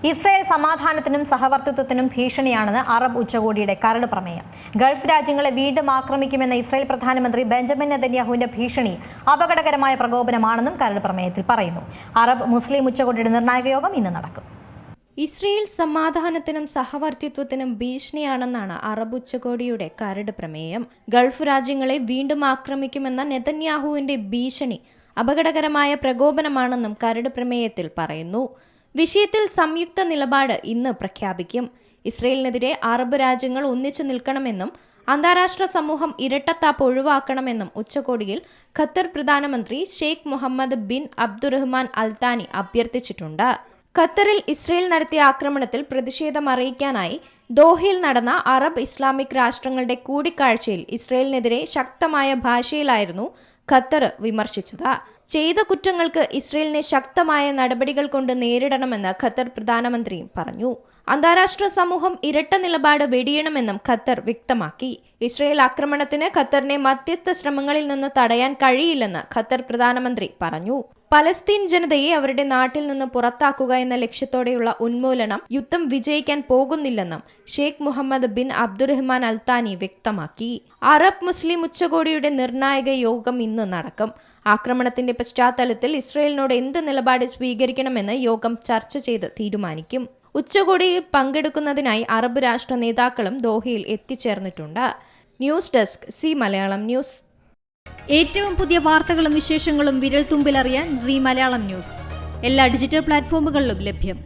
Israel സമാധാനത്തിനും സഹവർത്തിത്വത്തിനും ഭീഷണിയാണെന്ന് Arab ഉച്ചകോടിയുടെ കരട് പ്രമേയം. ഗൾഫ് രാജ്യങ്ങളെ വീണ്ടും ആക്രമിക്കുമെന്ന ഇസ്രായേൽ പ്രധാനമന്ത്രി ബെഞ്ചമിൻ നെതന്യാഹുവിന്റെ ഭീഷണി അപകടകരമായ പ്രകോപനമാണെന്നും കരട് പ്രമേയത്തിൽ പറയുന്നു. അറബ് മുസ്ലിം ഉച്ചകോടിയുടെ നിർണായക യോഗം ഇന്ന് നടക്കും. ഇസ്രയേൽ സമാധാനത്തിനും സഹവർത്തിത്വത്തിനും ഭീഷണിയാണെന്നാണ് അറബ് ഉച്ചകോടിയുടെ കരട് പ്രമേയം. ഗൾഫ് രാജ്യങ്ങളെ വീണ്ടും ആക്രമിക്കുമെന്ന നെതന്യാഹുവിന്റെ ഭീഷണി അപകടകരമായ പ്രകോപനമാണെന്നും കരട് പ്രമേയത്തിൽ പറയുന്നു. വിഷയത്തിൽ സംയുക്ത നിലപാട് ഇന്ന് പ്രഖ്യാപിക്കും. ഇസ്രയേലിനെതിരെ അറബ് രാജ്യങ്ങൾ ഒന്നിച്ചു നിൽക്കണമെന്നും അന്താരാഷ്ട്ര സമൂഹം ഇരട്ടത്താപ്പ് ഒഴിവാക്കണമെന്നും ഉച്ചകോടിയിൽ ഖത്തർ പ്രധാനമന്ത്രി ഷെയ്ഖ് മുഹമ്മദ് ബിൻ അബ്ദുറഹ്മാൻ അൽത്താനി അഭ്യർത്ഥിച്ചിട്ടുണ്ട്. ഖത്തറിൽ ഇസ്രയേൽ നടത്തിയ ആക്രമണത്തിൽ പ്രതിഷേധം അറിയിക്കാനായി ദോഹയിൽ നടന്ന അറബ് ഇസ്ലാമിക് രാഷ്ട്രങ്ങളുടെ കൂടിക്കാഴ്ചയിൽ ഇസ്രയേലിനെതിരെ ശക്തമായ ഭാഷയിലായിരുന്നു ഖത്തർ വിമർശിച്ചത്. ചെയ്ത കുറ്റങ്ങൾക്ക് ഇസ്രയേലിനെ ശക്തമായ നടപടികൾ കൊണ്ട് നേരിടണമെന്ന് ഖത്തർ പ്രധാനമന്ത്രിയും പറഞ്ഞു. അന്താരാഷ്ട്ര സമൂഹം ഇരട്ട നിലപാട് വെടിയണമെന്നും ഖത്തർ വ്യക്തമാക്കി. ഇസ്രയേൽ ആക്രമണത്തിന് ഖത്തറിനെ മധ്യസ്ഥ ശ്രമങ്ങളിൽ നിന്ന് തടയാൻ കഴിയില്ലെന്ന് ഖത്തർ പ്രധാനമന്ത്രി പറഞ്ഞു. പലസ്തീൻ ജനതയെ അവരുടെ നാട്ടിൽ നിന്ന് പുറത്താക്കുക എന്ന ലക്ഷ്യത്തോടെയുള്ള ഉന്മൂലനം യുദ്ധം വിജയിക്കാൻ പോകുന്നില്ലെന്നും ഷെയ്ഖ് മുഹമ്മദ് ബിൻ അബ്ദുറഹ്മാൻ അൽത്താനി വ്യക്തമാക്കി. അറബ് മുസ്ലിം ഉച്ചകോടിയുടെ നിർണായക യോഗം ഇന്ന് നടക്കും. ആക്രമണത്തിന്റെ പശ്ചാത്തലത്തിൽ ഇസ്രയേലിനോട് എന്ത് നിലപാട് സ്വീകരിക്കണമെന്ന് യോഗം ചർച്ച ചെയ്ത് തീരുമാനിക്കും. ഉച്ചകോടിയിൽ പങ്കെടുക്കുന്നതിനായി അറബ് രാഷ്ട്ര നേതാക്കളും ദോഹയിൽ എത്തിച്ചേർന്നിട്ടുണ്ട്. News desk Zee Malayalam news. ഏറ്റവും പുതിയ വാർത്തകളും വിശേഷങ്ങളും വിരൽ തുമ്പിലറിയാൻ സി മലയാളം ന്യൂസ് എല്ലാ ഡിജിറ്റൽ പ്ലാറ്റ്ഫോമുകളിലും ലഭ്യം.